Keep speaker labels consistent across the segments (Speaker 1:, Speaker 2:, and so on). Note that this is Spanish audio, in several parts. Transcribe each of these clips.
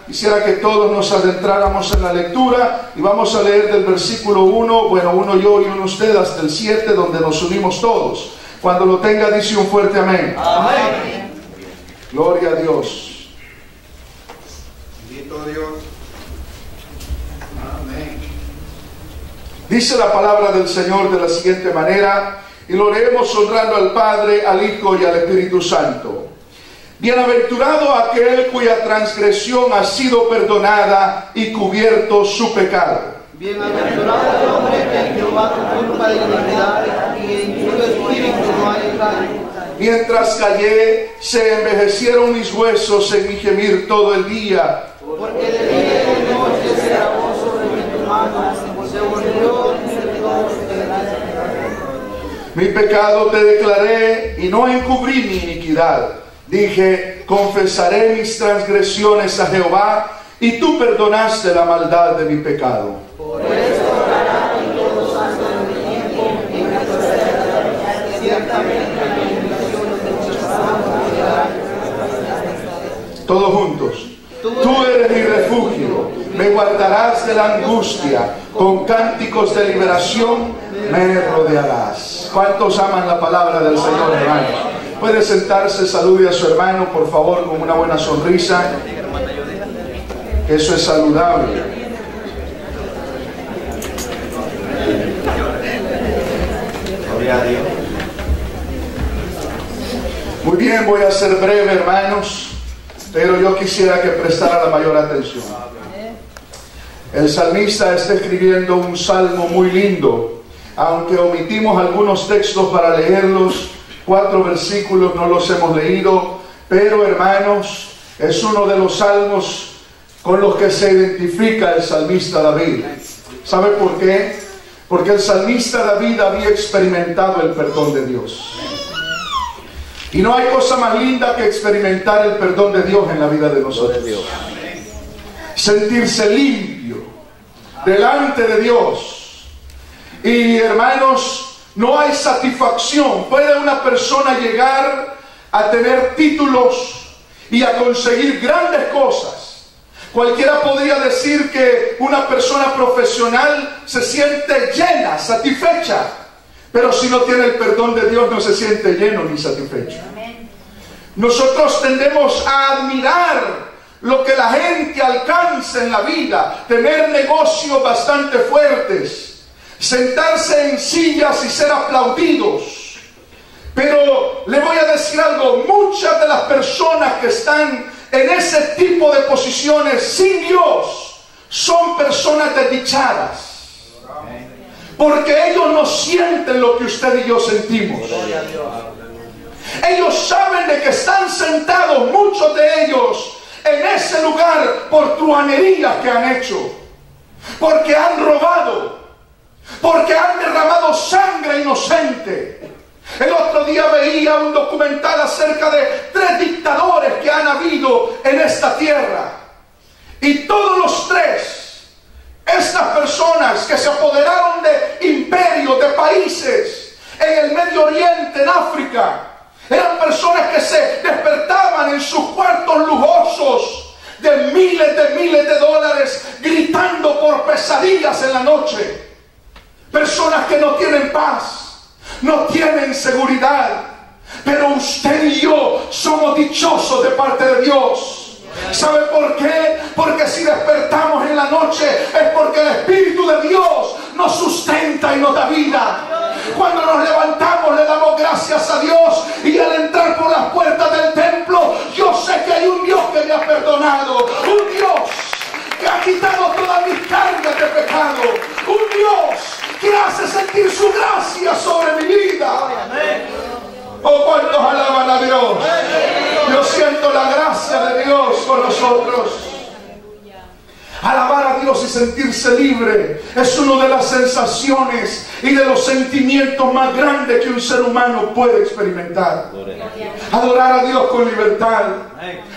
Speaker 1: Quisiera que todos nos adentráramos en la lectura y vamos a leer del versículo 1, bueno, uno yo y uno usted, hasta el 7, donde nos unimos todos. Cuando lo tenga, dice un fuerte amén.
Speaker 2: Amén.
Speaker 1: Gloria a Dios.
Speaker 2: Bendito Dios. Amén.
Speaker 1: Dice la palabra del Señor de la siguiente manera, y lo leemos honrando al Padre, al Hijo y al Espíritu Santo. Bienaventurado aquel cuya transgresión ha sido perdonada y cubierto su pecado.
Speaker 3: Bienaventurado el hombre que Jehová tu culpa de iniquidad y en cuyo espíritu no hay engaño.
Speaker 1: Mientras callé, se envejecieron mis huesos en mi gemir todo el día.
Speaker 3: Porque de día y de noche se grabó sobre mis manos, se volvió mi servidor de gracia.
Speaker 1: Mi pecado te declaré y no encubrí mi iniquidad. Dije, confesaré mis transgresiones a Jehová, y tú perdonaste la maldad de mi pecado.
Speaker 3: Por eso orará en todo santo de mi tiempo, y me prosperará ciertamente las bendiciones de muchos santos.
Speaker 1: Todos juntos. Tú eres mi refugio, me guardarás de la angustia, con cánticos de liberación me rodearás. ¿Cuántos aman la palabra del Señor, hermanos? Puede sentarse, salude a su hermano, por favor, con una buena sonrisa. Eso es saludable.
Speaker 2: Gloria a Dios.
Speaker 1: Muy bien, voy a ser breve, hermanos, pero yo quisiera que prestara la mayor atención. El salmista está escribiendo un salmo muy lindo, aunque omitimos algunos textos para leerlos. 4 versículos no los hemos leído, pero hermanos, es uno de los salmos con los que se identifica el salmista David. ¿Sabe por qué? Porque el salmista David había experimentado el perdón de Dios. Y no hay cosa más linda que experimentar el perdón de Dios en la vida de nosotros. Sentirse limpio delante de Dios. Y hermanos, no hay satisfacción. Puede una persona llegar a tener títulos y a conseguir grandes cosas. Cualquiera podría decir que una persona profesional se siente llena, satisfecha. Pero si no tiene el perdón de Dios, no se siente lleno ni satisfecho. Nosotros tendemos a admirar lo que la gente alcanza en la vida, tener negocios bastante fuertes, sentarse en sillas y ser aplaudidos. Pero le voy a decir algo, muchas de las personas que están en ese tipo de posiciones sin Dios son personas desdichadas, porque ellos no sienten lo que usted y yo sentimos. Ellos saben de que están sentados, muchos de ellos, en ese lugar por truhanerías que han hecho, porque han robado, porque han derramado sangre inocente. El otro día veía un documental acerca de 3 dictadores que han habido en esta tierra, y todos los 3, estas personas que se apoderaron de imperios, de países en el Medio Oriente, en África, eran personas que se despertaban en sus cuartos lujosos de miles de dólares, gritando por pesadillas en la noche. Personas que no tienen paz, no tienen seguridad. Pero usted y yo somos dichosos de parte de Dios. ¿Sabe por qué? Porque si despertamos en la noche es porque el Espíritu de Dios nos sustenta y nos da vida. Cuando nos levantamos le damos gracias a Dios, y al entrar por las puertas del templo, yo sé que hay un Dios que me ha perdonado, un Dios que ha quitado todas mis cargas de pecado, un Dios que hace sentir su gracia sobre mi vida. Oh, ¿cuántos alaban a Dios? Yo siento la gracia de Dios con nosotros. Alabar a Dios y sentirse libre es una de las sensaciones y de los sentimientos más grandes que un ser humano puede experimentar. Adorar a Dios con libertad,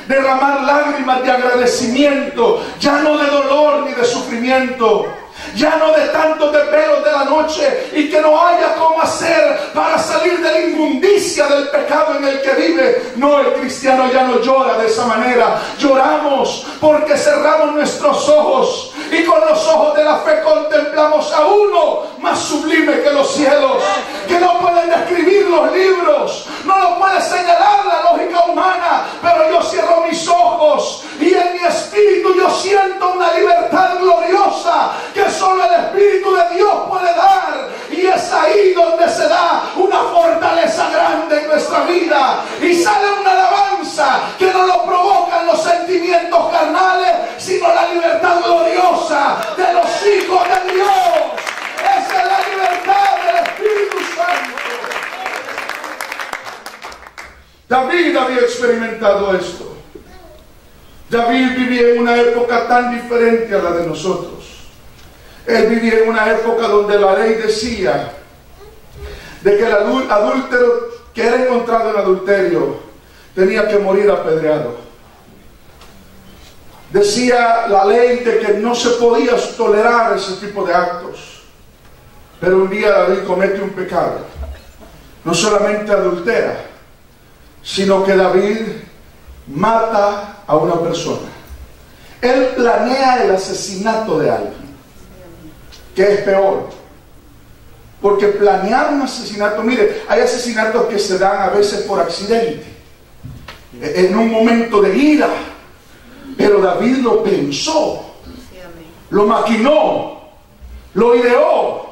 Speaker 1: derramar lágrimas de agradecimiento, ya no de dolor ni de sufrimiento, ya no de tantos desvelos de la noche y que no haya cómo hacer para salir de la inmundicia del pecado en el que vive. No, el cristiano ya no llora de esa manera. Lloramos porque cerramos nuestros ojos y con los ojos de la fe contemplamos a uno más sublime que los cielos, que no pueden describir los libros, no lo puede señalar la lógica humana, pero yo cierro mis ojos y en mi espíritu yo siento una libertad gloriosa que solo el Espíritu de Dios puede dar, y es ahí donde se da una fortaleza grande en nuestra vida y sale una alabanza que no lo provocan los sentimientos carnales, sino la libertad gloriosa de los hijos de Dios. Esa es la libertad del Espíritu Santo. David había experimentado esto. David vivía en una época tan diferente a la de nosotros. Él vivía en una época donde la ley decía de que el adúltero que era encontrado en adulterio tenía que morir apedreado. Decía la ley de que no se podía tolerar ese tipo de actos. Pero un día David comete un pecado. No solamente adultera, sino que David mata a una persona. Él planea el asesinato de alguien, que es peor, porque planear un asesinato, mire, hay asesinatos que se dan a veces por accidente, en un momento de ira, pero David lo pensó, lo maquinó, lo ideó.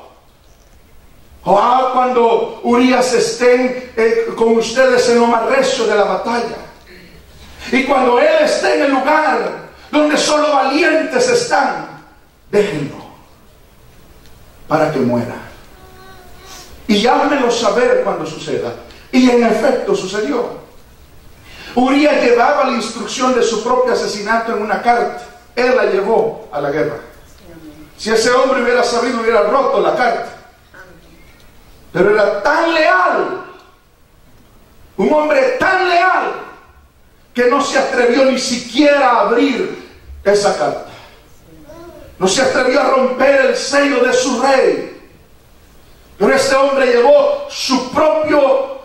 Speaker 1: Cuando Urías estén con ustedes en lo más recio de la batalla, y cuando él esté en el lugar donde solo valientes están, déjenlo para que muera, y házmelo saber cuando suceda. Y en efecto sucedió. Urías llevaba la instrucción de su propio asesinato en una carta. Él la llevó a la guerra. Si ese hombre hubiera sabido, hubiera roto la carta. Pero era tan leal, un hombre tan leal, que no se atrevió ni siquiera a abrir esa carta. No se atrevió a romper el sello de su rey. Pero este hombre llevó su propio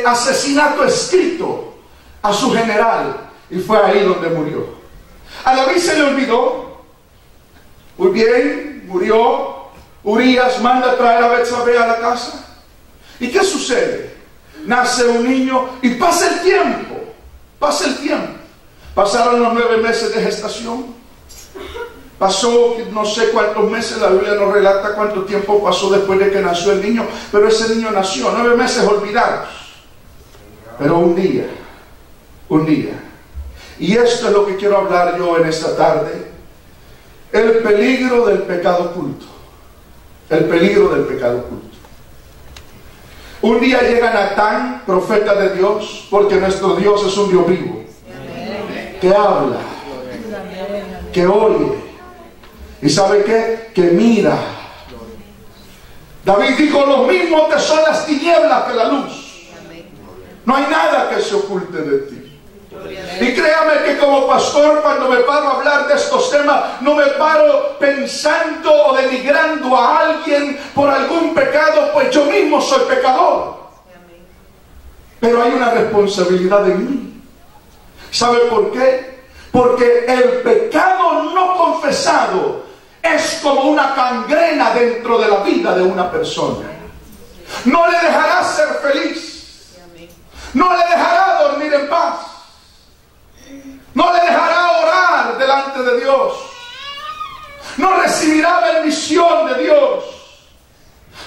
Speaker 1: asesinato escrito a su general, y fue ahí donde murió. A David se le olvidó. Muy bien, murió. Urías manda a traer a Betsabé a la casa. ¿Y qué sucede? Nace un niño y pasa el tiempo. Pasa el tiempo. Pasaron los 9 meses de gestación. Pasó no sé cuántos meses, la Biblia no relata cuánto tiempo pasó después de que nació el niño, pero ese niño nació, 9 meses olvidados. Pero un día, y esto es lo que quiero hablar yo en esta tarde, el peligro del pecado oculto. El peligro del pecado oculto. Un día llega Natán, profeta de Dios, porque nuestro Dios es un Dios vivo, que habla, que oye, y ¿sabe qué? Que mira. David dijo: lo mismo te son las tinieblas que la luz. No hay nada que se oculte de ti. Y créame que como pastor, cuando me paro a hablar de estos temas, no me paro pensando o denigrando a alguien por algún pecado, pues yo mismo soy pecador. Pero hay una responsabilidad en mí. ¿Sabe por qué? Porque el pecado no confesado es como una gangrena dentro de la vida de una persona. No le dejará ser feliz. No le dejará dormir en paz. No le dejará orar delante de Dios. No recibirá bendición de Dios.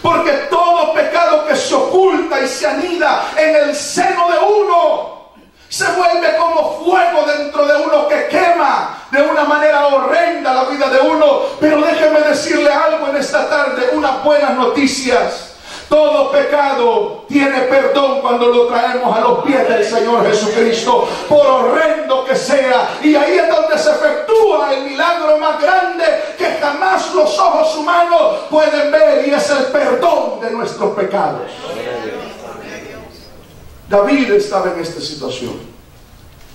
Speaker 1: Porque todo pecado que se oculta y se anida en el seno de uno, se vuelve como fuego dentro de uno que quema de una manera horrenda la vida de uno. Pero déjeme decirle algo en esta tarde, unas buenas noticias. Todo pecado tiene perdón cuando lo traemos a los pies del Señor Jesucristo, por horrendo que sea. Y ahí es donde se efectúa el milagro más grande que jamás los ojos humanos pueden ver, y es el perdón de nuestros pecados. David estaba en esta situación,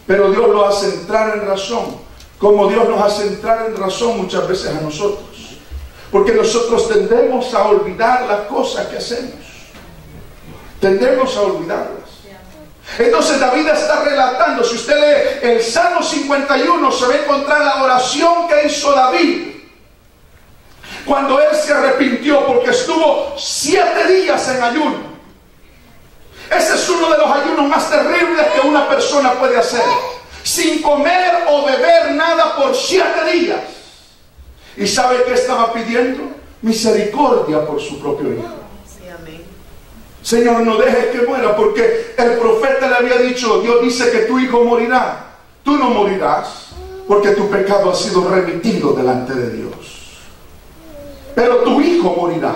Speaker 1: pero Dios lo hace entrar en razón, como Dios nos hace entrar en razón muchas veces a nosotros. Porque nosotros tendemos a olvidar las cosas que hacemos. Tendemos a olvidarlas. Entonces David está relatando, si usted lee el Salmo 51, se va a encontrar la oración que hizo David cuando él se arrepintió, porque estuvo 7 días en ayuno. Ese es uno de los ayunos más terribles que una persona puede hacer, sin comer o beber nada por 7 días. ¿Y sabe qué estaba pidiendo? Misericordia por su propio hijo. Señor, no dejes que muera, porque el profeta le había dicho, Dios dice que tu hijo morirá. Tú no morirás, porque tu pecado ha sido remitido delante de Dios. Pero tu hijo morirá.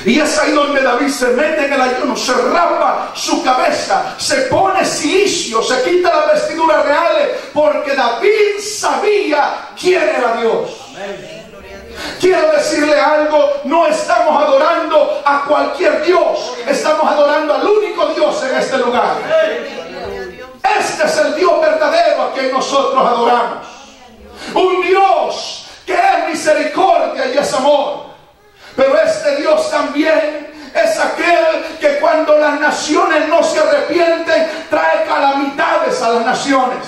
Speaker 1: Y es ahí donde David se mete en el ayuno, se rapa su cabeza, se pone cilicio, se quita las vestiduras reales, porque David sabía quién era Dios. Amén. Quiero decirle algo, no estamos adorando a cualquier Dios, estamos adorando al único Dios en este lugar. Este es el Dios verdadero a quien nosotros adoramos. Un Dios que es misericordia y es amor. Pero este Dios también es aquel que cuando las naciones no se arrepienten, trae calamidades a las naciones.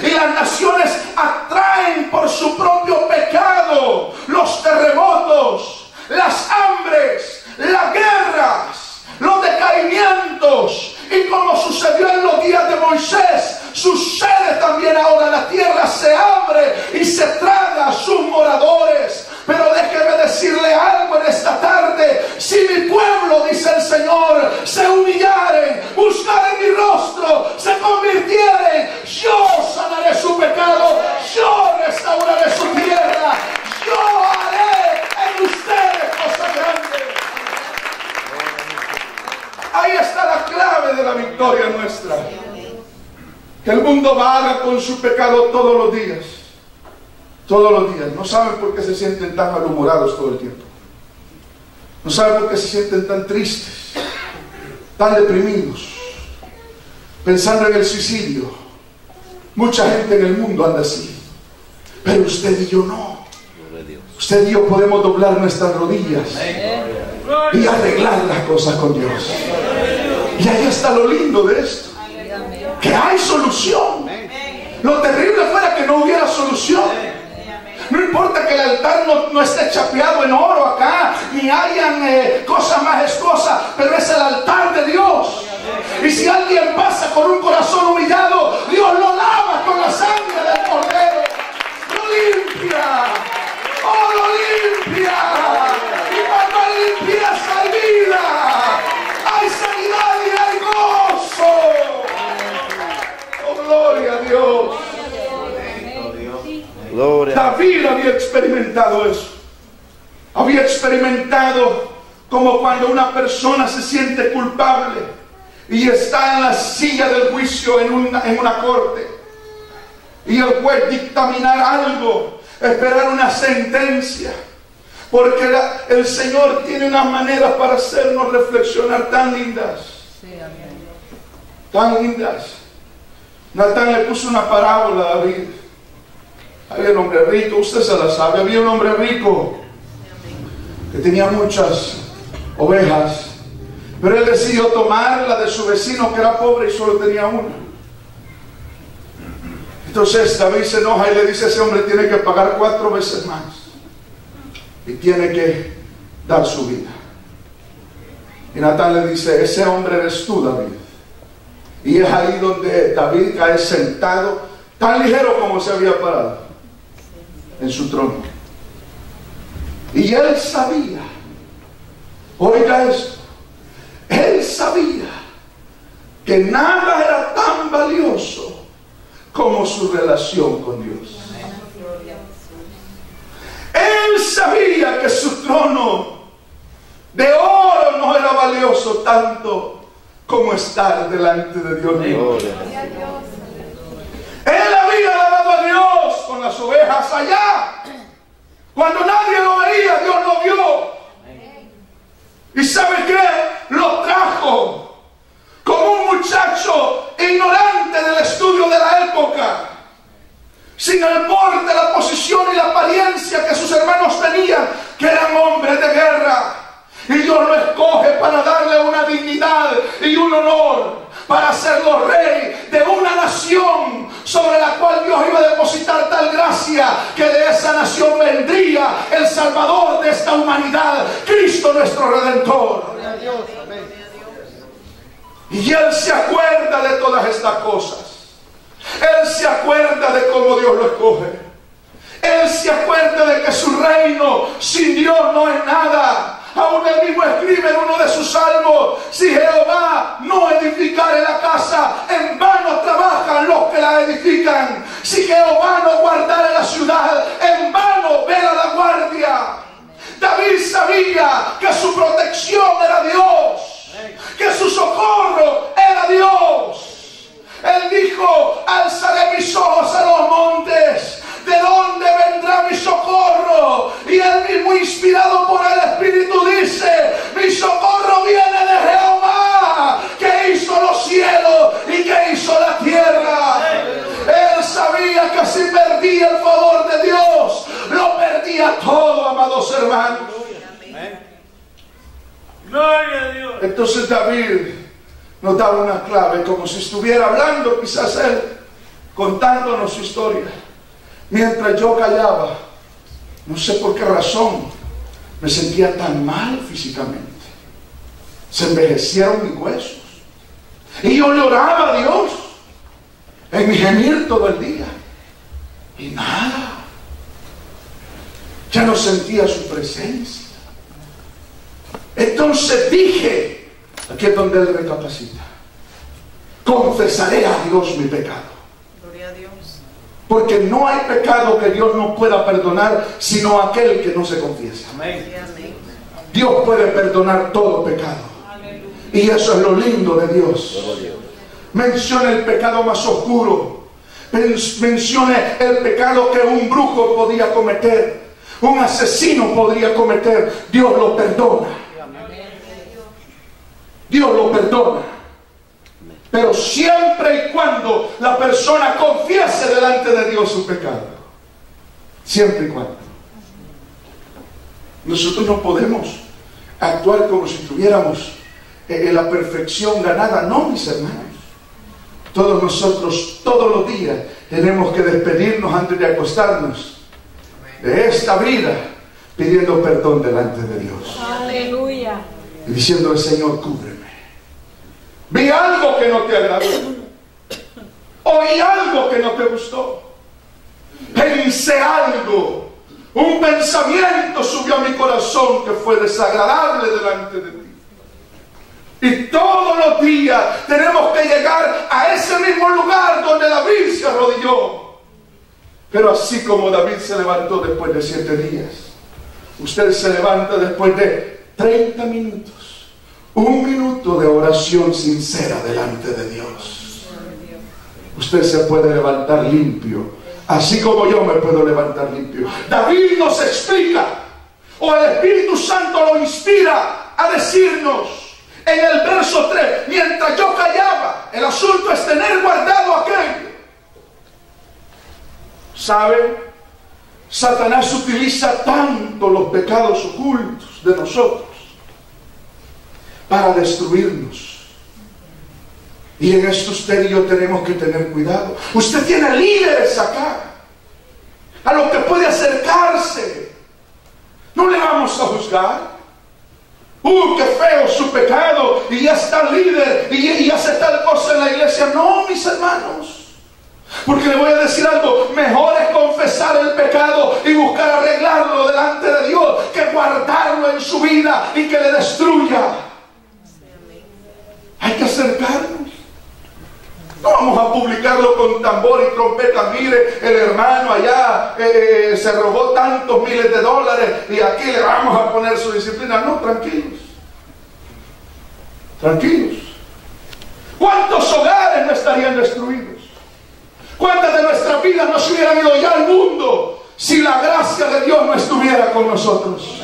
Speaker 1: Y las naciones atraen por su propio pecado los terremotos, las hambres, las guerras, los decaimientos. Y como sucedió en los días de Moisés, sucede también ahora. La tierra se abre y se traga a sus moradores. Pero déjeme decirle algo en esta tarde. Si mi pueblo, dice el Señor, se humillaren, buscaren mi rostro, se convirtieren, yo sanaré su pecado, yo restauraré su tierra, yo haré en ustedes cosas grandes. Ahí está la clave de la victoria nuestra. Que el mundo vaga con su pecado todos los días. Todos los días. No saben por qué se sienten tan malhumorados todo el tiempo. No saben por qué se sienten tan tristes, tan deprimidos, pensando en el suicidio. Mucha gente en el mundo anda así. Pero usted y yo no. Usted y yo podemos doblar nuestras rodillas y arreglar las cosas con Dios. Y ahí está lo lindo de esto, que hay solución. Lo terrible fuera que no hubiera solución. No importa que el altar no esté chapeado en oro acá, ni hayan cosas majestuosas, pero es el altar de Dios. Y si alguien pasa con un corazón humillado, Dios lo lava con la sangre del Cordero. Lo limpia. ¡Oh, lo limpia! Y cuando hay limpieza hay vida, hay sanidad y hay gozo. ¡Oh, gloria a Dios! David había experimentado eso. Había experimentado como cuando una persona se siente culpable y está en la silla del juicio en una corte, y el juez dictaminar algo, esperar una sentencia, porque el Señor tiene unas maneras para hacernos reflexionar tan lindas. Tan lindas. Natán le puso una parábola a David. Había un hombre rico, usted se la sabe. Había un hombre rico que tenía muchas ovejas, pero él decidió tomar la de su vecino que era pobre y solo tenía una. Entonces David se enoja y le dice: ese hombre tiene que pagar 4 veces más y tiene que dar su vida. Y Natán le dice: ese hombre eres tú, David. Y es ahí donde David cae sentado, tan ligero como se había parado en su trono. Y él sabía, oiga esto, él sabía que nada era tan valioso como su relación con Dios. Él sabía que su trono de oro no era valioso tanto como estar delante de Dios mismo. Él había alabado a Dios con las ovejas allá. Cuando nadie lo veía, Dios lo vio. ¿Y sabe qué? Lo trajo como un muchacho ignorante del estudio de la época. sin el porte, la posición y la apariencia que sus hermanos tenían, que eran hombres de guerra. Y Dios lo escoge para darle una dignidad y un honor, para hacerlo rey de una nación sobre la cual Dios iba a depositar tal gracia que de esa nación vendría el Salvador de esta humanidad, Cristo nuestro Redentor. Y Él se acuerda de todas estas cosas. Él se acuerda de cómo Dios lo escoge. Él se acuerda de que su reino sin Dios no es nada. Aún él mismo escribe en uno de sus salmos: si Jehová no edificare la casa, en vano trabajan los que la edifican. Si Jehová no guardare la ciudad, en vano vela la guardia. David sabía que su protección era Dios, que su socorro era Dios. Él dijo: alzaré mis ojos a los montes, ¿de dónde vendrá mi socorro? Y él mismo, inspirado por el Espíritu, dice: mi socorro viene de Jehová, que hizo los cielos y que hizo la tierra. Él sabía que si perdía el favor de Dios, lo perdía todo, amados hermanos.
Speaker 2: Gloria a Dios.
Speaker 1: Entonces David nos da una clave, como si estuviera hablando quizás él, contándonos su historia. Mientras yo callaba, no sé por qué razón, me sentía tan mal físicamente. Se envejecieron mis huesos. Y yo le oraba a Dios en mi gemir todo el día. Y nada. Ya no sentía su presencia. Entonces dije, aquí es donde él recapacita: confesaré a Dios mi pecado.
Speaker 3: Gloria a Dios.
Speaker 1: Porque no hay pecado que Dios no pueda perdonar, sino aquel que no se confiesa.
Speaker 2: Amén.
Speaker 1: Dios puede perdonar todo pecado. Y eso es lo lindo de Dios. Menciona el pecado más oscuro. Menciona el pecado que un brujo podía cometer, un asesino podría cometer. Dios lo perdona. Dios lo perdona. Pero siempre y cuando la persona confiese delante de Dios su pecado. Siempre y cuando. Nosotros no podemos actuar como si tuviéramos la perfección ganada. No, mis hermanos. Todos nosotros, todos los días, tenemos que despedirnos antes de acostarnos de esta vida, pidiendo perdón delante de Dios.
Speaker 4: Aleluya.
Speaker 1: Y diciéndole: Señor, cúbreme. Vi algo que no te agradó. Oí algo que no te gustó. Pensé algo. Un pensamiento subió a mi corazón que fue desagradable delante de ti. Y todos los días tenemos que llegar a ese mismo lugar donde David se arrodilló. Pero así como David se levantó después de 7 días, usted se levanta después de 30 minutos. 1 minuto de oración sincera delante de Dios. Usted se puede levantar limpio, así como yo me puedo levantar limpio. David nos explica, o el Espíritu Santo lo inspira a decirnos en el verso 3: mientras yo callaba, el asunto es tener guardado aquello. ¿Sabe? Satanás utiliza tanto los pecados ocultos de nosotros para destruirnos. Y en esto usted y yo tenemos que tener cuidado. Usted tiene líderes acá a los que puede acercarse. No le vamos a juzgar. Qué feo su pecado, y ya está líder y hace tal cosa en la iglesia. No, mis hermanos. Porque le voy a decir algo: mejor es confesar el pecado y buscar arreglarlo delante de Dios que guardarlo en su vida y que le destruya. Hay que acercarnos. No vamos a publicarlo con tambor y trompeta. Mire, el hermano allá se robó tantos miles de dólares y aquí le vamos a poner su disciplina. No, tranquilos. Tranquilos. ¿Cuántos hogares no estarían destruidos? ¿Cuántas de nuestras vidas no se hubieran ido ya al mundo si la gracia de Dios no estuviera con nosotros?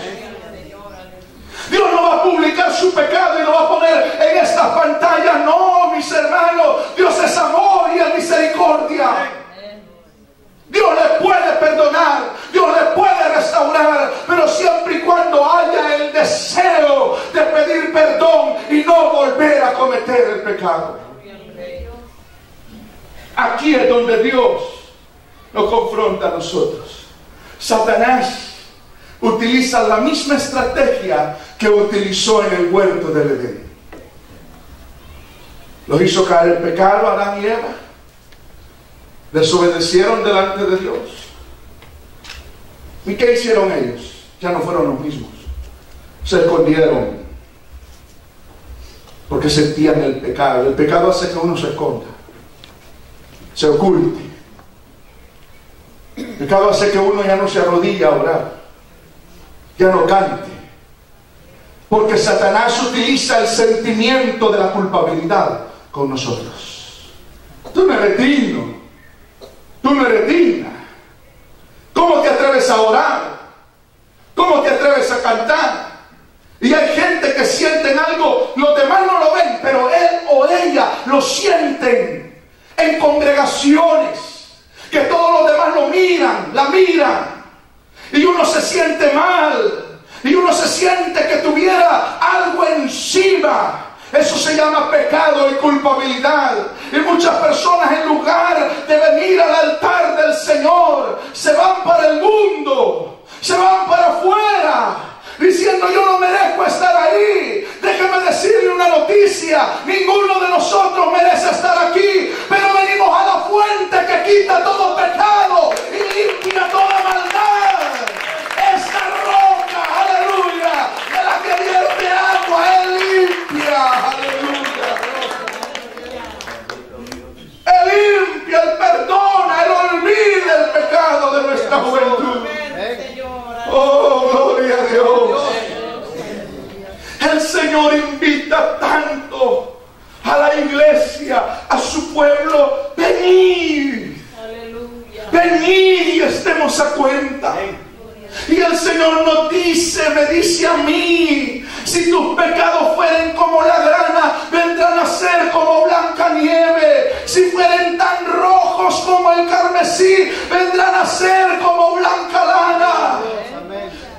Speaker 1: Dios no va a publicar su pecado y lo va a poner en esta pantalla. No, mis hermanos. Dios es amor y es misericordia. Dios perdonar, Dios le puede restaurar, pero siempre y cuando haya el deseo de pedir perdón y no volver a cometer el pecado. Aquí es donde Dios nos confronta a nosotros. Satanás utiliza la misma estrategia que utilizó en el huerto del Edén. Los hizo caer el pecado a Adán y Eva. Desobedecieron delante de Dios. ¿Y qué hicieron ellos? Ya no fueron los mismos. Se escondieron. Porque sentían el pecado. El pecado hace que uno se esconda, se oculte. El pecado hace que uno ya no se arrodille a orar, ya no cante. Porque Satanás utiliza el sentimiento de la culpabilidad con nosotros. Tú no eres digno, tú no eres digna. ¿Cómo te atreves a orar? ¿Cómo te atreves a cantar? Y hay gente que sienten algo, los demás no lo ven, pero él o ella lo sienten en congregaciones, que todos los demás lo miran, la miran, y uno se siente mal, y uno se siente que tuviera algo encima. Eso se llama pecado y culpabilidad. Y muchas personas, en lugar de venir al altar del Señor, se van para el mundo, se van para afuera, diciendo: yo no merezco estar ahí. Déjeme decirle una noticia: ninguno de nosotros merece estar aquí, pero venimos a la fuente que quita todo pecado y limpia toda maldad. Esta roca, aleluya, de la que vierte agua, Él limpia, aleluya. Él limpia, Él perdona, Él olvida el pecado de nuestra juventud. Oh, gloria a Dios. El Señor invita tanto a la iglesia, a su pueblo: venid, venid y estemos a cuenta. Y el Señor nos dice, me dice a mí: si tus pecados fueren como la grana, vendrán a ser como blanca nieve. Si fueren tan rojos como el carmesí, vendrán a ser como blanca lana.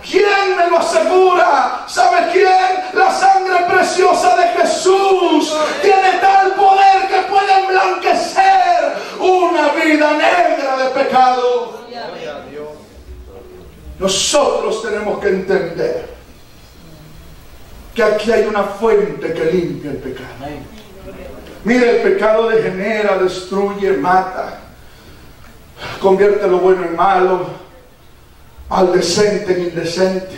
Speaker 1: ¿Quién me lo asegura? ¿Sabe quién? La sangre preciosa de Jesús tiene tal poder que puede emblanquecer una vida negra de pecado. Nosotros tenemos que entender que aquí hay una fuente que limpia el pecado. Mire, el pecado degenera, destruye, mata, convierte lo bueno en malo, al decente en indecente,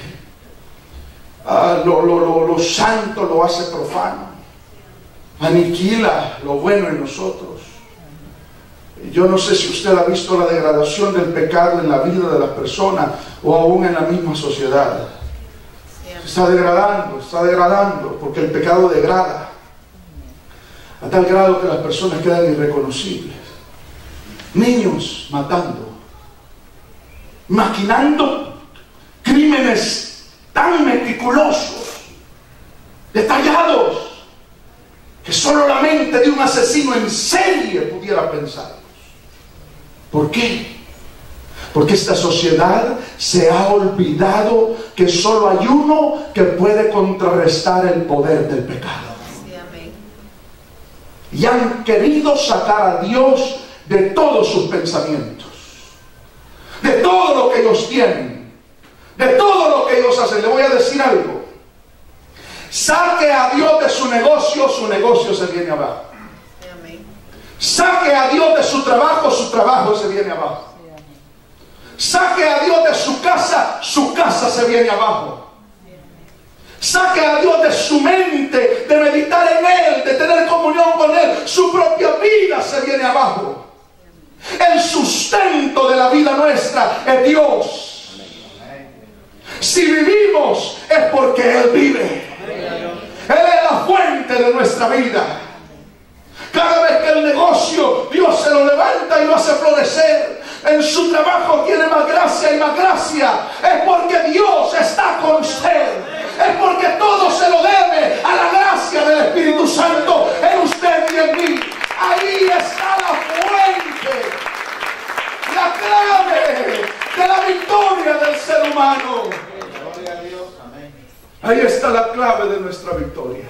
Speaker 1: lo santo lo hace profano, aniquila lo bueno en nosotros. Yo no sé si usted ha visto la degradación del pecado en la vida de las personas o aún en la misma sociedad. Se está degradando, porque el pecado degrada a tal grado que las personas quedan irreconocibles. Niños matando, maquinando crímenes tan meticulosos, detallados, que solo la mente de un asesino en serie pudiera pensar. ¿Por qué? Porque esta sociedad se ha olvidado que solo hay uno que puede contrarrestar el poder del pecado. Y han querido sacar a Dios de todos sus pensamientos, de todo lo que ellos tienen, de todo lo que ellos hacen. Le voy a decir algo: saque a Dios de su negocio se viene abajo. Saque a Dios de su trabajo se viene abajo. Saque a Dios de su casa se viene abajo. Saque a Dios de su mente, de meditar en Él, de tener comunión con Él, su propia vida se viene abajo. El sustento de la vida nuestra es Dios. Si vivimos es porque Él vive. Él es la fuente de nuestra vida. Cada vez que el negocio Dios se lo levanta y lo hace florecer, en su trabajo tiene más gracia y más gracia, es porque Dios está con usted, es porque todo se lo debe a la gracia del Espíritu Santo en usted y en mí. Ahí está la fuente, la clave hermano.
Speaker 2: Gloria a Dios. Amén.
Speaker 1: Ahí está la clave de nuestra victoria.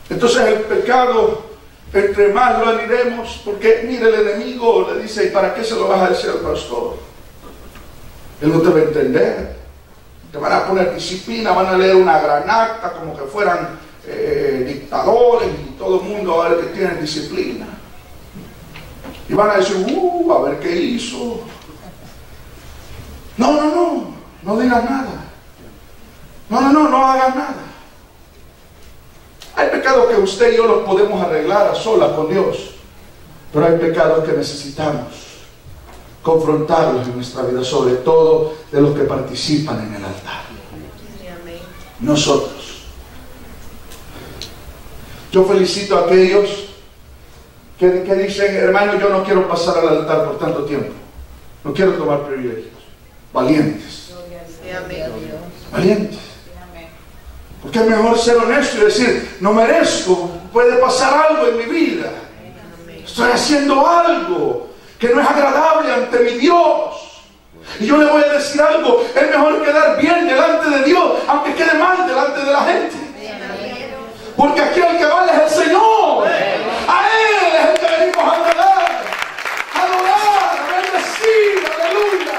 Speaker 1: Entonces el pecado, entre más lo aniremos, porque mire, el enemigo le dice, ¿y para qué se lo vas a decir al pastor? Él no te va a entender. Te van a poner disciplina, van a leer una gran acta como que fueran dictadores y todo el mundo va a ver que tienen disciplina. Y van a decir, a ver qué hizo. No digas nada. No hagas nada. Hay pecados que usted y yo los podemos arreglar a solas con Dios, pero hay pecados que necesitamos confrontarlos en nuestra vida, sobre todo de los que participan en el altar. Nosotros. Yo felicito a aquellos que dicen, hermano, yo no quiero pasar al altar por tanto tiempo, no quiero tomar privilegios. Valientes. Valientes. Porque es mejor ser honesto y decir, no merezco, puede pasar algo en mi vida, estoy haciendo algo que no es agradable ante mi Dios, y yo le voy a decir algo, es mejor quedar bien delante de Dios aunque quede mal delante de la gente, porque aquí el que vale es el Señor, a Él es el que venimos a agradar, a adorar, a bendecir, aleluya.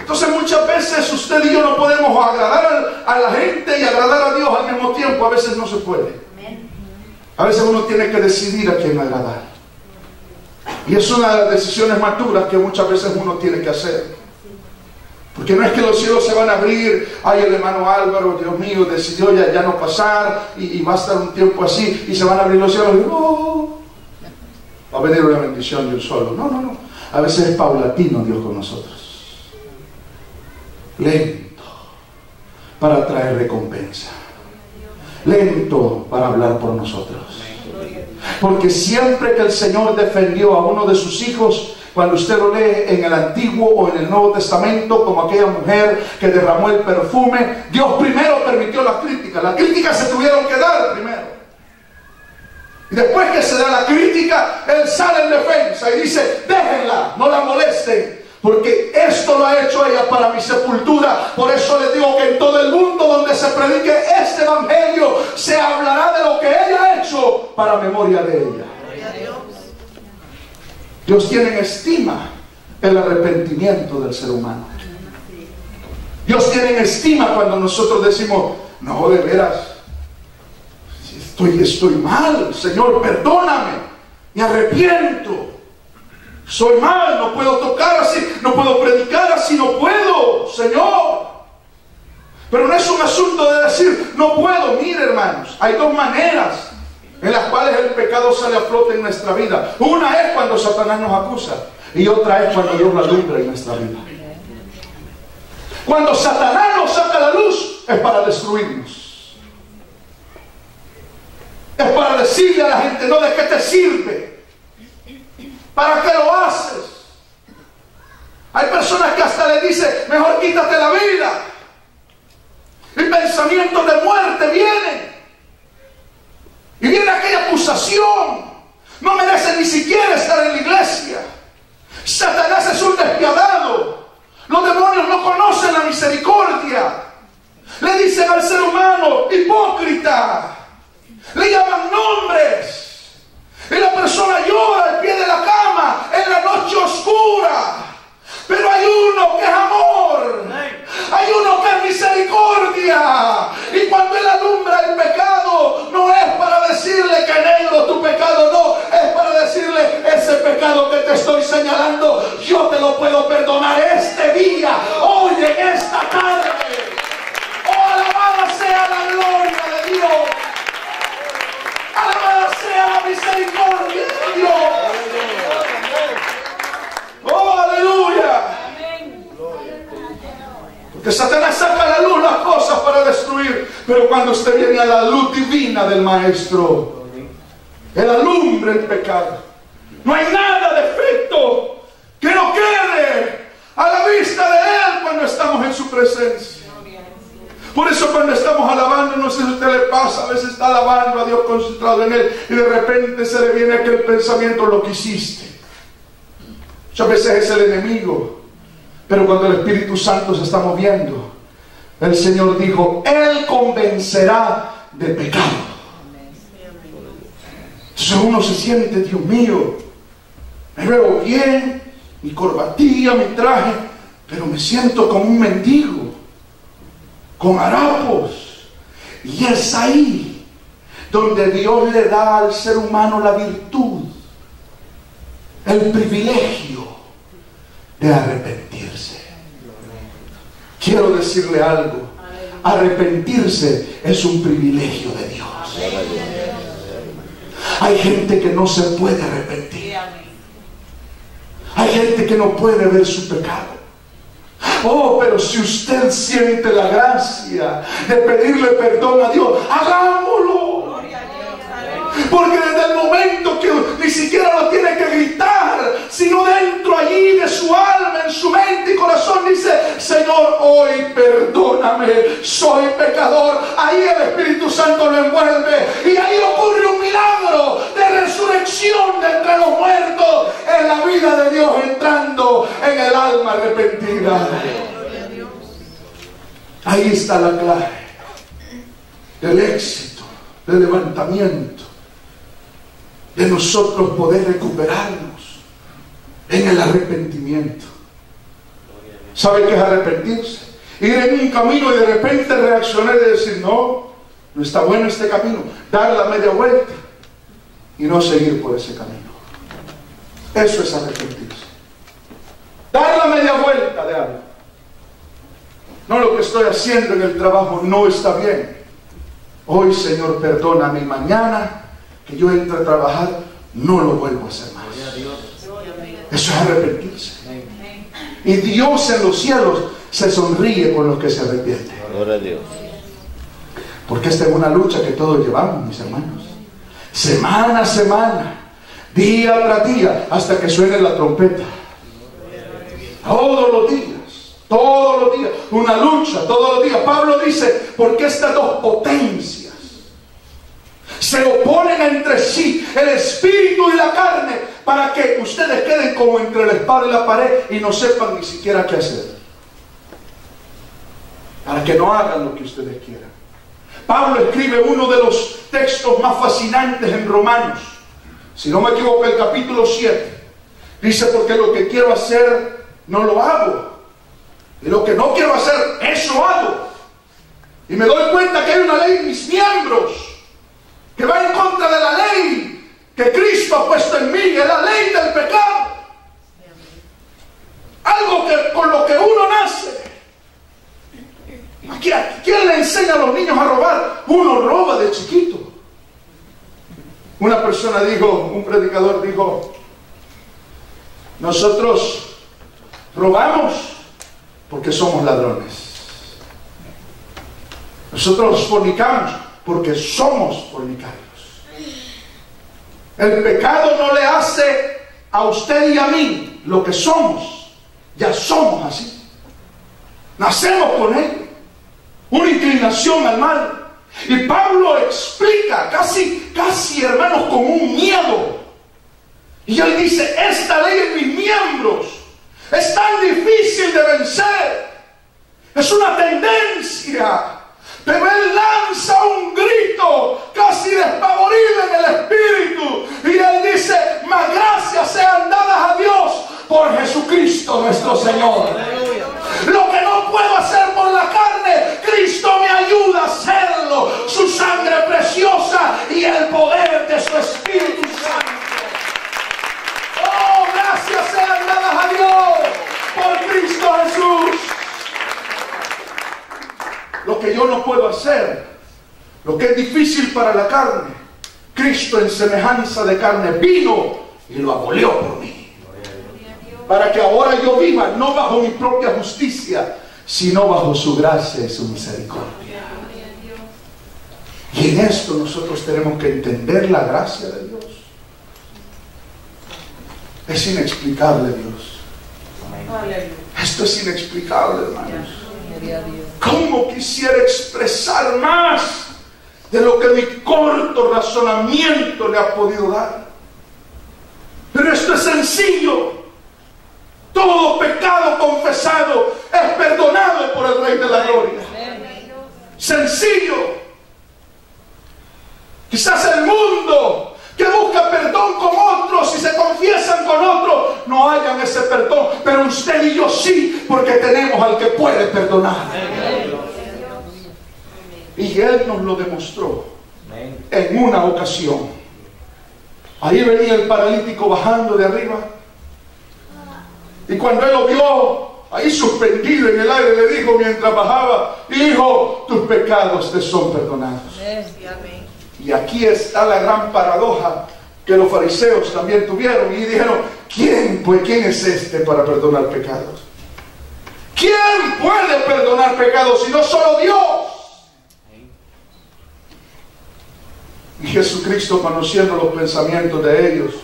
Speaker 1: Entonces muchas veces usted y yo no podemos agradar a la gente y agradar a Dios al mismo tiempo. A veces no se puede. A veces uno tiene que decidir a quién agradar. Y es una de las decisiones maduras que muchas veces uno tiene que hacer. Porque no es que los cielos se van a abrir, ay, el hermano Álvaro, Dios mío, decidió ya no pasar y va a estar un tiempo así y se van a abrir los cielos y no, va a venir una bendición de un solo. No. A veces es paulatino Dios con nosotros. Lento para traer recompensa, lento para hablar por nosotros, porque siempre que el Señor defendió a uno de sus hijos, cuando usted lo lee en el Antiguo o en el Nuevo Testamento, como aquella mujer que derramó el perfume, Dios primero permitió las críticas se tuvieron que dar primero, y después que se da la crítica, Él sale en defensa y dice, déjenla, no la molesten, porque esto lo ha hecho ella para mi sepultura. Por eso les digo que en todo el mundo donde se predique este evangelio, se hablará de lo que ella ha hecho para memoria de ella. Dios tiene en estima el arrepentimiento del ser humano. Dios tiene en estima cuando nosotros decimos, no, de veras, estoy mal, Señor, perdóname, me arrepiento. Soy mal, no puedo tocar así, no puedo predicar así, no puedo, Señor. Pero no es un asunto de decir, no puedo. Mire, hermanos, hay dos maneras en las cuales el pecado sale a flote en nuestra vida. Una es cuando Satanás nos acusa y otra es cuando Dios la alumbra en nuestra vida. Cuando Satanás nos saca a la luz es para destruirnos. Es para decirle a la gente, no, ¿de qué te sirve? ¿Para qué lo haces? Hay personas que hasta le dicen, mejor quítate la vida. Y pensamientos de muerte vienen. Y viene aquella acusación. No merece ni siquiera estar en la iglesia. Satanás es un despiadado. Los demonios no conocen la misericordia. Le dicen al ser humano, hipócrita. Le llaman nombres. Y la persona llora al pie de la cama en la noche oscura. Pero hay uno que es amor. Hay uno que es misericordia. Y cuando Él alumbra el pecado, no es para decirle que negro tu pecado, no. Es para decirle, ese pecado que te estoy señalando, yo te lo puedo perdonar este día, hoy, en esta tarde. Oh, alabada sea la gloria de Dios. Alabada sea la misericordia de Dios. Oh, aleluya. Porque Satanás saca a la luz las cosas para destruir. Pero cuando usted viene a la luz divina del Maestro, Él alumbra el pecado. No hay nada defecto que no quede a la vista de Él cuando estamos en su presencia. Por eso cuando estamos alabando, no sé si a usted le pasa, a veces está alabando a Dios concentrado en Él y de repente se le viene aquel pensamiento, lo que hiciste. Muchas veces es el enemigo Pero cuando el Espíritu Santo se está moviendo, el Señor dijo, Él convencerá de pecado. Entonces uno se siente, Dios mío, me veo bien, mi corbatilla, mi traje, pero me siento como un mendigo, con harapos. Y es ahí donde Dios le da al ser humano la virtud, el privilegio de arrepentirse. Quiero decirle algo, arrepentirse es un privilegio de Dios. Hay gente que no se puede arrepentir. Hay gente que no puede ver su pecado. Oh, pero si usted siente la gracia de pedirle perdón a Dios, hagámoslo. Porque desde el momento que ni siquiera lo tiene que gritar, sino dentro allí de su alma, en su mente y corazón, dice, Señor, hoy perdóname, soy pecador. Ahí el Espíritu Santo lo envuelve y ahí ocurre un milagro de resurrección de entre los muertos en la vida de Dios, entrando en el alma arrepentida. Ahí está la clave del éxito, del levantamiento, de nosotros poder recuperarnos en el arrepentimiento. ¿Sabe qué es arrepentirse? Ir en un camino y de repente reaccionar y decir, no está bueno este camino, dar la media vuelta y no seguir por ese camino. Eso es arrepentirse. Dar la media vuelta de algo. No, lo que estoy haciendo en el trabajo no está bien. Hoy, Señor, perdóname, y mañana que yo entre a trabajar, no lo vuelvo a hacer más. Eso es arrepentirse. Y Dios en los cielos se sonríe con los que se arrepienten.
Speaker 2: Gloria a Dios.
Speaker 1: Porque esta es una lucha que todos llevamos, mis hermanos. Semana a semana, día tras día, hasta que suene la trompeta. Todos los días, una lucha, todos los días. Pablo dice, porque estas dos potencias se oponen entre sí, el espíritu y la carne, para que ustedes queden como entre la espada y la pared y no sepan ni siquiera qué hacer, para que no hagan lo que ustedes quieran. Pablo escribe uno de los textos más fascinantes en Romanos, si no me equivoco, el capítulo 7. Dice, porque lo que quiero hacer no lo hago, y lo que no quiero hacer, eso hago. Y me doy cuenta que hay una ley en mis miembros que va en contra de la ley que Cristo ha puesto en mí, es la ley del pecado. Algo que con lo que uno nace. ¿Quién le enseña a los niños a robar? Uno roba de chiquito. Una persona dijo, un predicador dijo, nosotros robamos porque somos ladrones. Nosotros fornicamos porque somos fornicarios. El pecado no le hace a usted y a mí lo que somos. Ya somos así. Nacemos con él. Una inclinación al mal. Y Pablo explica casi hermanos, con un miedo. Y él dice, esta ley en mis miembros es tan difícil de vencer. Es una tendencia. Pero él lanza un grito casi despavorido en el espíritu. Y él dice, mas gracias sean dadas a Dios por Jesucristo nuestro Señor. Lo que no puedo hacer por la carne, Cristo me ayuda a hacerlo. Su sangre preciosa y el poder de su Espíritu Santo. Oh, gracias sean dadas a Dios por Cristo Jesús. Lo que yo no puedo hacer, lo que es difícil para la carne, Cristo en semejanza de carne vino y lo abolió por mí. Para que ahora yo viva no bajo mi propia justicia, sino bajo su gracia y su misericordia. Y en esto nosotros tenemos que entender la gracia de Dios. Es inexplicable, Dios. Esto es inexplicable, hermanos. ¿Cómo quisiera expresar más de lo que mi corto razonamiento le ha podido dar? Pero esto es sencillo. Todo pecado confesado es perdonado por el Rey de la Gloria. Sencillo. Quizás el mundo que busca perdón con otros y se confiesan con otros no hayan ese perdón, pero usted y yo sí, porque tenemos al que puede perdonar. Y Él nos lo demostró en una ocasión. Ahí venía el paralítico bajando de arriba, y cuando Él lo vio ahí suspendido en el aire, le dijo mientras bajaba: hijo, tus pecados te son perdonados. Y aquí está la gran paradoja que los fariseos también tuvieron y dijeron: ¿quién es este para perdonar pecados? ¿Quién puede perdonar pecados si no solo Dios? Y Jesucristo, conociendo los pensamientos de ellos,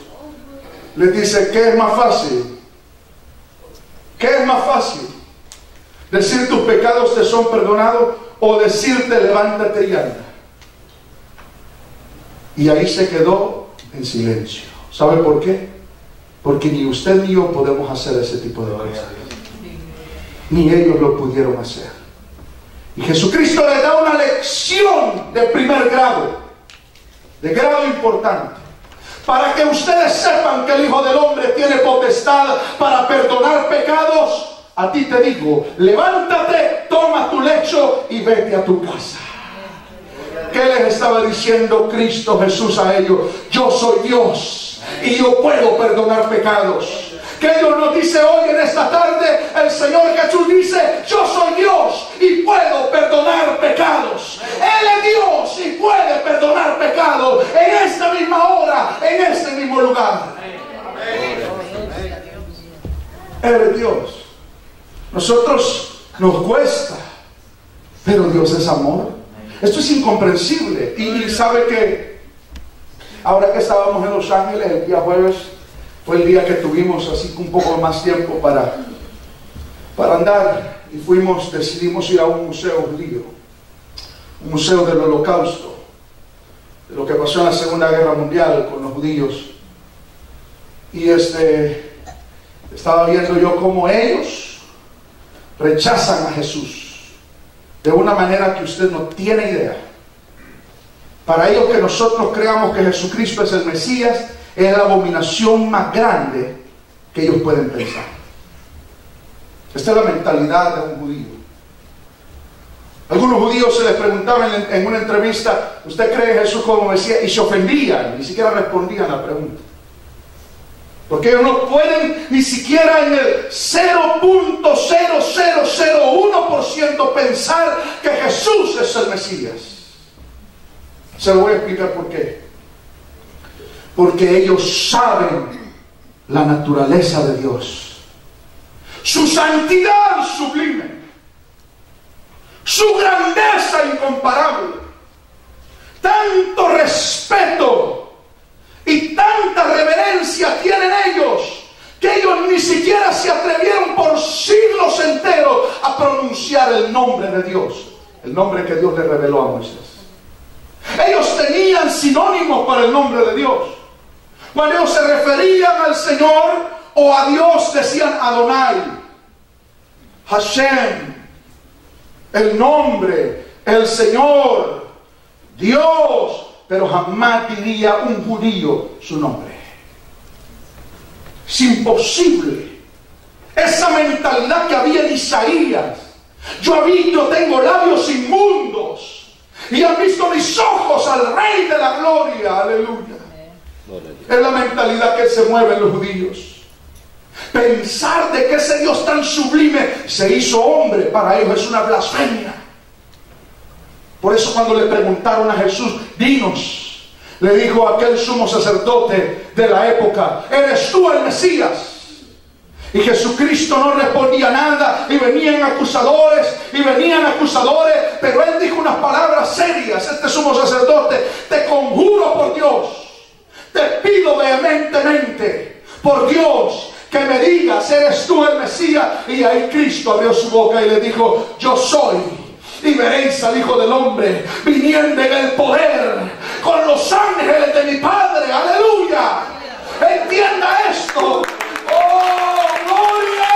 Speaker 1: les dice: ¿qué es más fácil? ¿Qué es más fácil? ¿Decir tus pecados te son perdonados o decirte levántate y anda? Y ahí se quedó en silencio. ¿Sabe por qué? Porque ni usted ni yo podemos hacer ese tipo de cosas. Ni ellos lo pudieron hacer. Y Jesucristo les da una lección de primer grado, de grado importante, para que ustedes sepan que el Hijo del Hombre tiene potestad para perdonar pecados. A ti te digo: levántate, toma tu lecho y vete a tu casa. ¿Qué les estaba diciendo Cristo Jesús a ellos? Yo soy Dios y yo puedo perdonar pecados. ¿Qué Dios nos dice hoy en esta tarde? El Señor Jesús dice: yo soy Dios y puedo perdonar pecados. Él es Dios y puede perdonar pecados en esta misma hora, en este mismo lugar. Él es Dios. Nosotros nos cuesta, pero Dios es amor. Esto es incomprensible. Y sabe que ahora que estábamos en Los Ángeles el día jueves, fue el día que tuvimos así un poco más tiempo para andar, y decidimos ir a un museo judío, un museo del Holocausto, de lo que pasó en la Segunda Guerra Mundial con los judíos. Y estaba viendo yo cómo ellos rechazan a Jesús de una manera que usted no tiene idea. Para ellos, que nosotros creamos que Jesucristo es el Mesías, es la abominación más grande que ellos pueden pensar. Esta es la mentalidad de un judío. Algunos judíos se les preguntaban en una entrevista: ¿usted cree en Jesús como Mesías? Y se ofendían, ni siquiera respondían a la pregunta. Porque ellos no pueden ni siquiera en el 0.0001% pensar que Jesús es el Mesías. Se lo voy a explicar por qué. Porque ellos saben la naturaleza de Dios, su santidad sublime, su grandeza incomparable, tanto respeto y tanta reverencia tienen ellos, que ellos ni siquiera se atrevieron por siglos enteros a pronunciar el nombre de Dios, el nombre que Dios le reveló a Moisés. Ellos tenían sinónimos para el nombre de Dios. Cuando ellos se referían al Señor o a Dios, decían Adonai, Hashem, el nombre, el Señor, Dios. Pero jamás diría un judío su nombre. Es imposible. Esa mentalidad que había en Isaías: yo tengo labios inmundos y han visto mis ojos al Rey de la Gloria. Aleluya. Es la mentalidad que se mueve en los judíos. Pensar de que ese Dios tan sublime se hizo hombre, para ellos es una blasfemia. Por eso cuando le preguntaron a Jesús: dinos, le dijo aquel sumo sacerdote de la época: ¿eres tú el Mesías? Y Jesucristo no respondía nada, y venían acusadores, pero él dijo unas palabras serias. Este sumo sacerdote: te conjuro por Dios, te pido vehementemente por Dios, que me digas, ¿eres tú el Mesías? Y ahí Cristo abrió su boca y le dijo: yo soy. Y veréis al Hijo del Hombre viniendo en el poder con los ángeles de mi Padre. Aleluya. Entienda esto. Oh, gloria.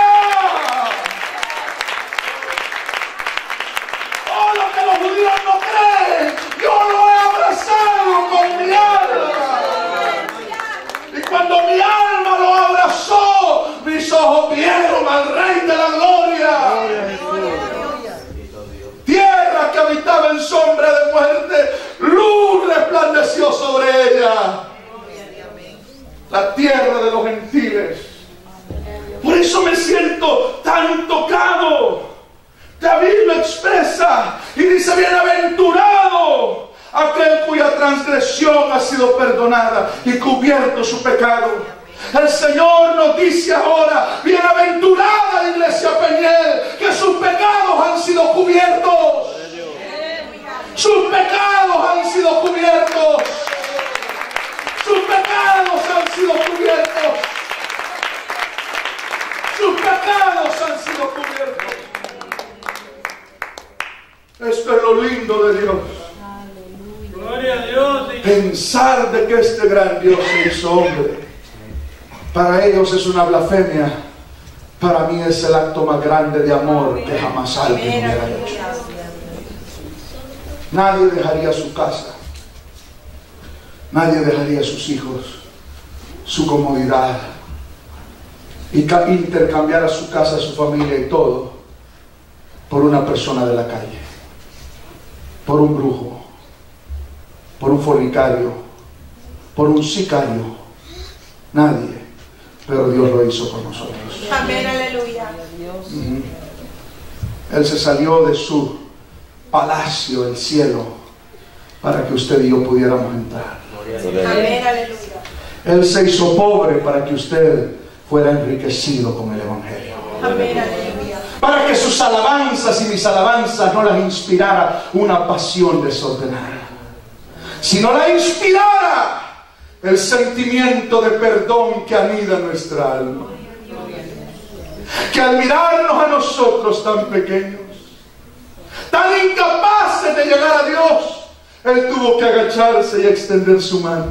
Speaker 1: aleluya. Y dice, bienaventurado aquel cuya transgresión ha sido perdonada y cubierto su pecado. El Señor nos dice ahora, bienaventurada la iglesia Peñel, que sus pecados han sido cubiertos. Sus pecados han sido cubiertos. Sus pecados han sido cubiertos. Sus pecados han sido cubiertos. Esto es lo lindo de Dios.
Speaker 4: Gloria a Dios.
Speaker 1: Pensar de que este gran Dios se hizo hombre. Para ellos es una blasfemia. Para mí es el acto más grande de amor que jamás alguien hubiera hecho. Nadie dejaría su casa. Nadie dejaría sus hijos, su comodidad, y intercambiar su casa, su familia y todo por una persona de la calle, por un brujo, por un fornicario, por un sicario. Nadie, pero Dios lo hizo por nosotros.
Speaker 3: Amén, aleluya.
Speaker 1: Él se salió de su palacio, el cielo, para que usted y yo pudiéramos entrar.
Speaker 3: Amén, aleluya.
Speaker 1: Él se hizo pobre para que usted fuera enriquecido con el Evangelio.
Speaker 3: Amén, aleluya.
Speaker 1: Para que sus alabanzas y mis alabanzas no las inspirara una pasión desordenada, sino la inspirara el sentimiento de perdón que anida nuestra alma. Que al mirarnos a nosotros tan pequeños, tan incapaces de llegar a Dios, Él tuvo que agacharse y extender su mano.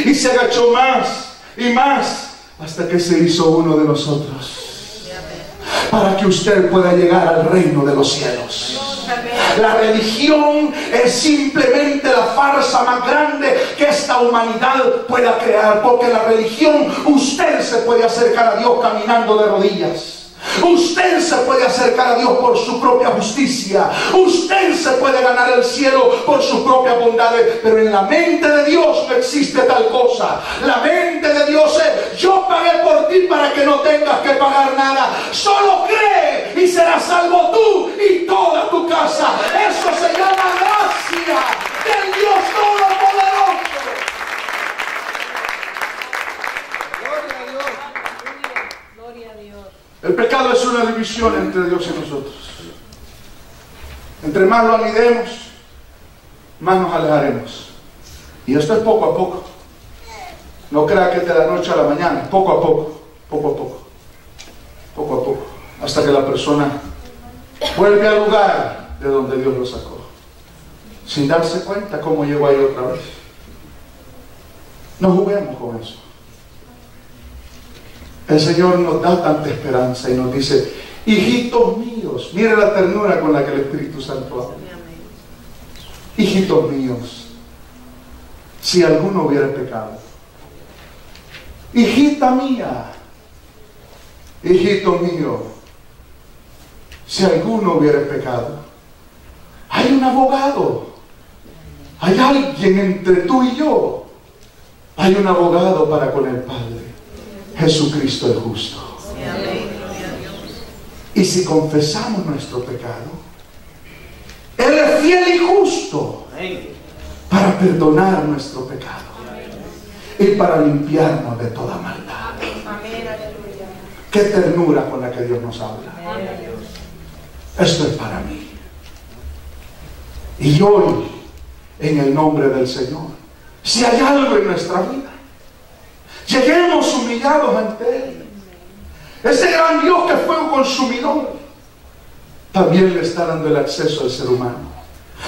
Speaker 1: Y se agachó más y más hasta que se hizo uno de nosotros. Para que usted pueda llegar al reino de los cielos. La religión es simplemente la farsa más grande que esta humanidad pueda crear. Porque en la religión usted se puede acercar a Dios caminando de rodillas. Usted se puede acercar a Dios por su propia justicia. Usted se puede ganar el cielo por sus propias bondades. Pero en la mente de Dios no existe tal cosa. La mente de Dios es: yo pagué por ti para que no tengas que pagar nada. Solo cree y serás salvo tú y toda tu casa. Eso se llama gracia del Dios Todopoderoso. El pecado es una división entre Dios y nosotros. Entre más lo anidemos, más nos alejaremos. Y esto es poco a poco. No crea que es de la noche a la mañana. Poco a poco, poco a poco, poco a poco, hasta que la persona vuelve al lugar de donde Dios lo sacó, sin darse cuenta cómo llegó ahí otra vez. No juguemos con eso. El Señor nos da tanta esperanza y nos dice: hijitos míos. Mire la ternura con la que el Espíritu Santo habla. Hijitos míos, si alguno hubiera pecado. Hijita mía, hijito mío, si alguno hubiera pecado. Hay un abogado. Hay alguien entre tú y yo. Hay un abogado para con el Padre. Jesucristo el justo. Y si confesamos nuestro pecado, Él es fiel y justo para perdonar nuestro pecado y para limpiarnos de toda maldad. Qué ternura con la que Dios nos habla. Esto es para mí. Y hoy, en el nombre del Señor, si hay algo en nuestra vida, lleguemos humillados ante Él. Ese gran Dios que fue un consumidor también le está dando el acceso al ser humano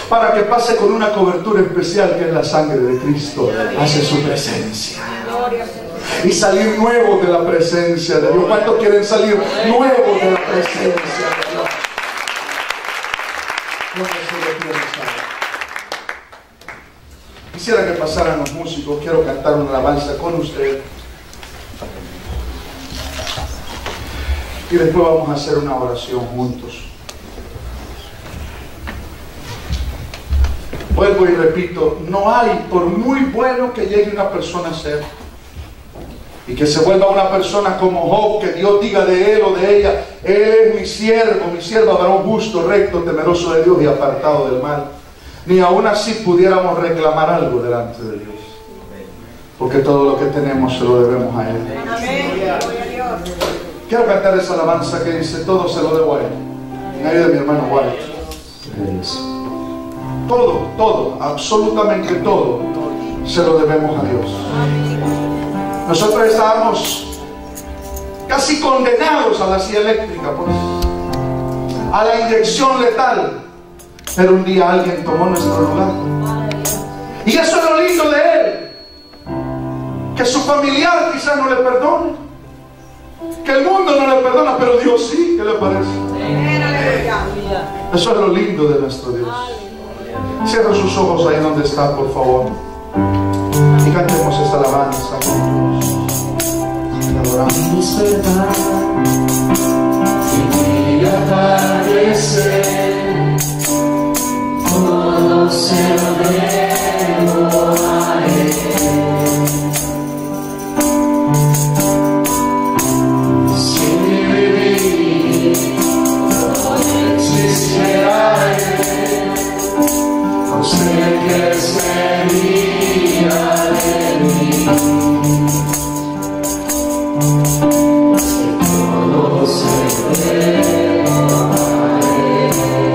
Speaker 1: para que pase con una cobertura especial que es la sangre de Cristo hacia su presencia y salir nuevos de la presencia de Dios. ¿Cuántos quieren salir nuevos de la presencia de Dios? Quisiera que pasaran los músicos. Quiero cantar una alabanza con usted. Y después vamos a hacer una oración juntos. Vuelvo y repito, no hay, por muy bueno que llegue una persona a ser, y que se vuelva una persona como Job, que Dios diga de él o de ella: Él es mi sierva, varón justo, recto, temeroso de Dios y apartado del mal. Ni aún así pudiéramos reclamar algo delante de Dios, porque todo lo que tenemos se lo debemos a Él. Quiero cantar esa alabanza que dice: todo se lo debo a Él. En ayuda de mi hermano White. Todo, absolutamente todo se lo debemos a Dios. Nosotros estábamos casi condenados a la silla eléctrica, pues, a la inyección letal, pero un día alguien tomó nuestro lugar. Y eso es lo lindo de Él, que su familiar quizás no le perdone, que el mundo no le perdona, pero Dios sí. ¿Qué le parece? Eso es lo lindo de nuestro Dios. Cierra sus ojos ahí donde está, por favor, y cantemos esta alabanza juntos.
Speaker 3: Despertar y mi atardecer, todo se lo debo a Él. Sin vivir, no existirá Él, no sé qué sería de mí. Todo se debe a Él.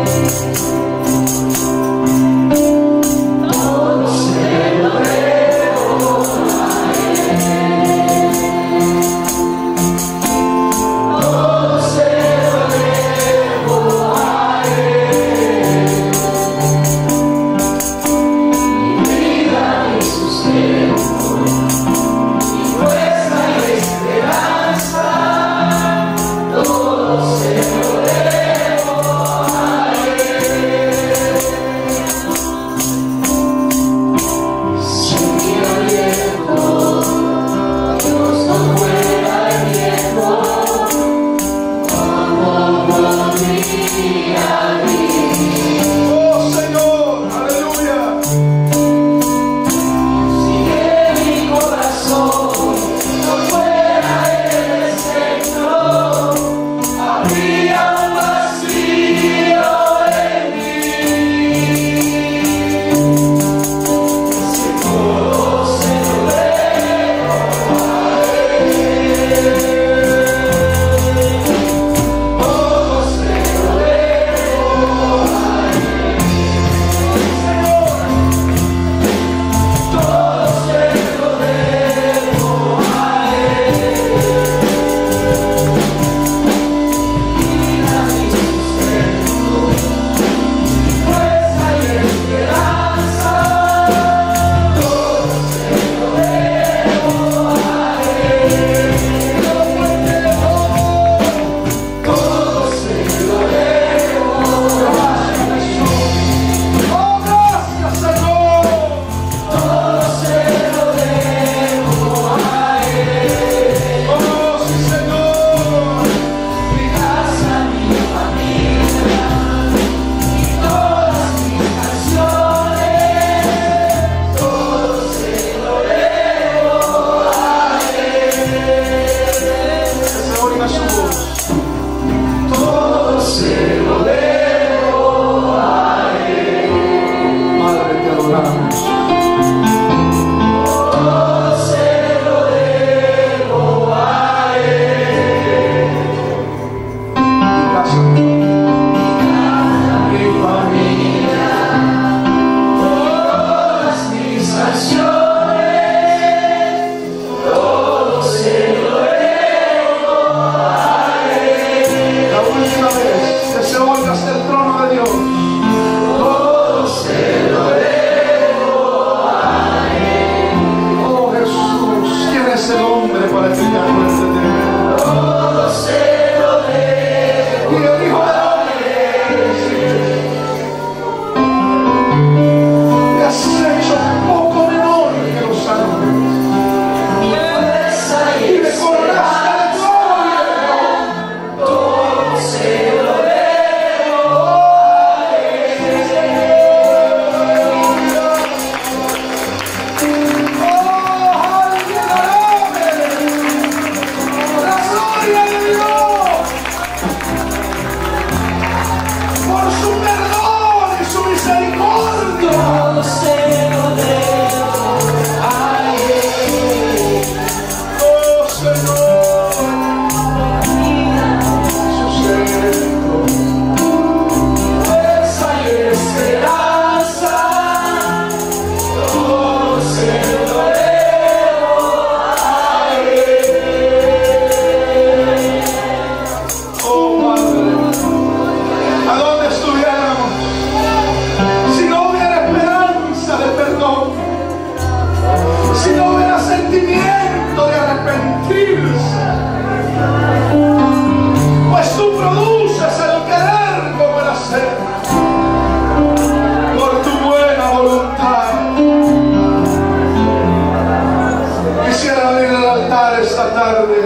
Speaker 1: tarde,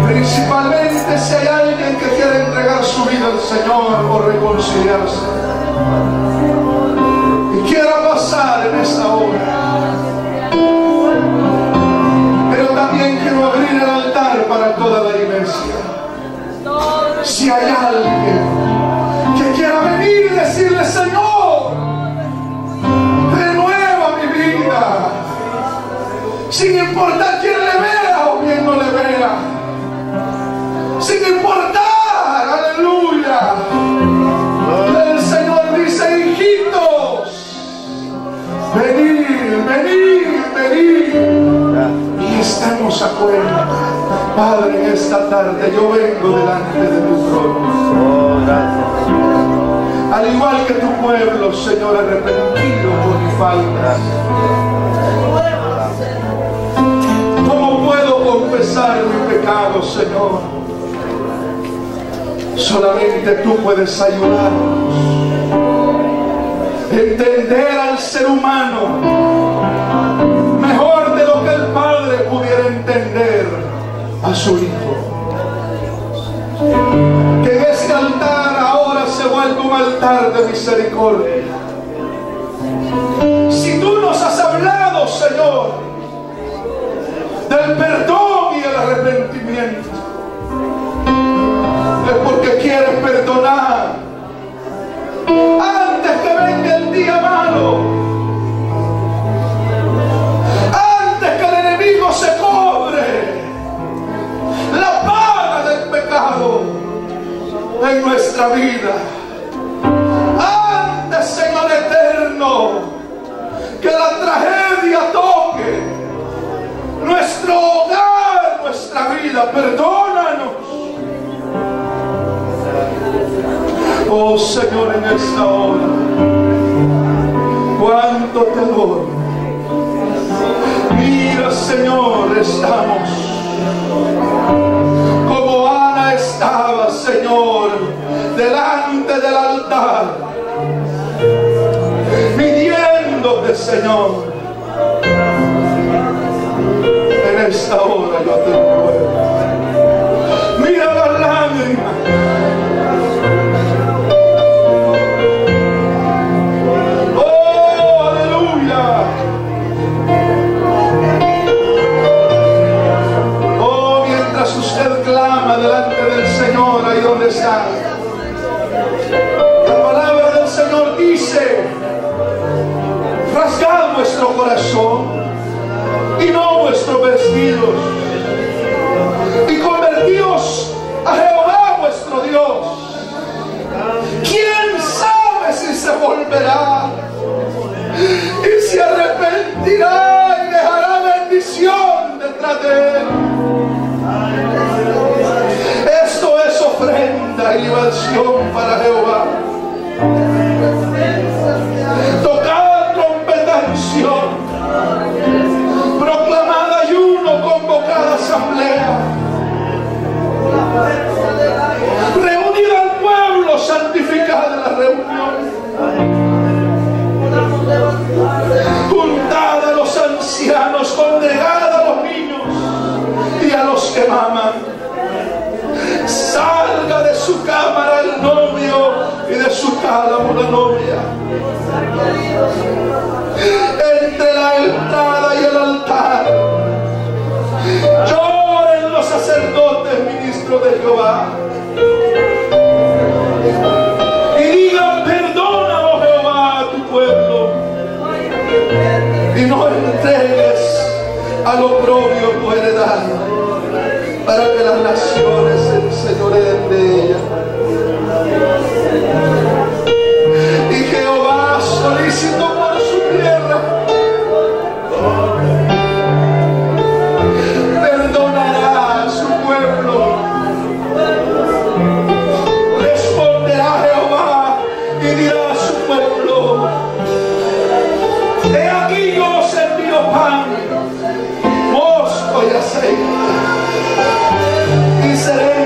Speaker 1: principalmente si hay alguien que quiere entregar su vida al Señor o reconciliarse y quiera pasar en esta hora, pero también quiero abrir el altar para toda la iglesia. Si hay alguien que quiera venir y decirle: Señor, renueva mi vida, sin importar quién le vea o quién no le vea, sin importar, aleluya. El Señor dice: hijitos, venid, venid, venid, y estemos a cuenta. Padre, en esta tarde yo vengo delante de tu trono, al igual que tu pueblo, Señor, arrepentido por mis faltas. ¿Cómo puedo confesar mi pecado, Señor? Solamente tú puedes ayudarnos a entender al ser humano mejor de lo que el Padre pudiera entender a su Hijo. Que en este altar ahora se vuelva un altar de misericordia. Si tú nos has hablado, Señor, del perdón y el arrepentimiento, es porque quieres perdonar antes que venga el día malo, antes que el enemigo se cobre la paga del pecado en nuestra vida. Antes, Señor eterno, que la tragedia toque nuestro hogar, nuestra vida, perdónanos. Oh Señor, en esta hora, cuánto te adoro. Mira, Señor, estamos como Ana estaba, Señor, delante del altar, pidiéndote, Señor. En esta hora yo te ruego, mira las lágrimas, oh aleluya, oh mientras usted clama delante del Señor ahí donde está, la palabra del Señor dice: rasgad vuestro corazón y no vuestros vestidos, y convertíos a Jehová vuestro Dios. ¿Quién sabe si se volverá y se arrepentirá y dejará bendición detrás de él? Esto es ofrenda y libación para Jehová. Tocad trompeta en Sión, proclamada ayuno, convocada asamblea, reunida al pueblo, santificada la reunión, juntada a los ancianos, congregada a los niños y a los que maman. Salga de su cámara el novio y de su tálamo la novia. Entre la entrada y el altar lloren los sacerdotes, ministros de Jehová, y digan: perdona, oh Jehová, a tu pueblo, y no entregues al oprobio tu heredad, para que las naciones se enseñoreen de ella. Y Jehová solicitó por su tierra, perdonará a su pueblo. Responderá Jehová y dirá a su pueblo: he aquí yo os envío pan, mosto y aceite, y seré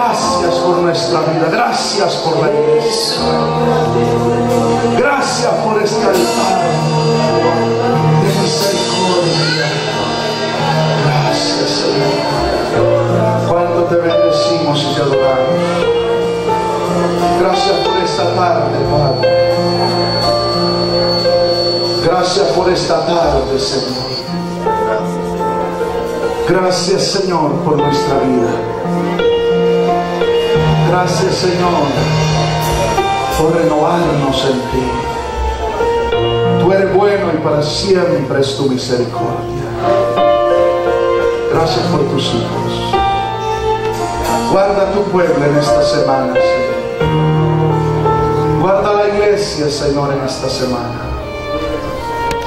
Speaker 1: Gracias por nuestra vida, gracias por la iglesia, gracias por este altar de misericordia. Gracias, Señor. Cuánto te bendecimos y te adoramos. Gracias por esta tarde, Padre. Gracias por esta tarde, Señor. Gracias, Señor, por nuestra vida. Gracias, Señor, por renovarnos en ti. Tú eres bueno y para siempre es tu misericordia. Gracias por tus hijos. Guarda tu pueblo en esta semana, Señor. Guarda la iglesia, Señor, en esta semana.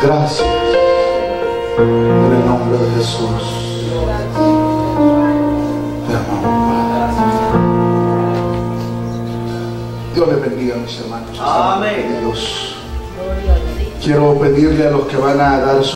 Speaker 1: Gracias. En el nombre de Jesús. Te amamos, Padre. Dios les bendiga, mis hermanos.
Speaker 2: Amén.
Speaker 1: Dios. Quiero pedirle a los que van a dar su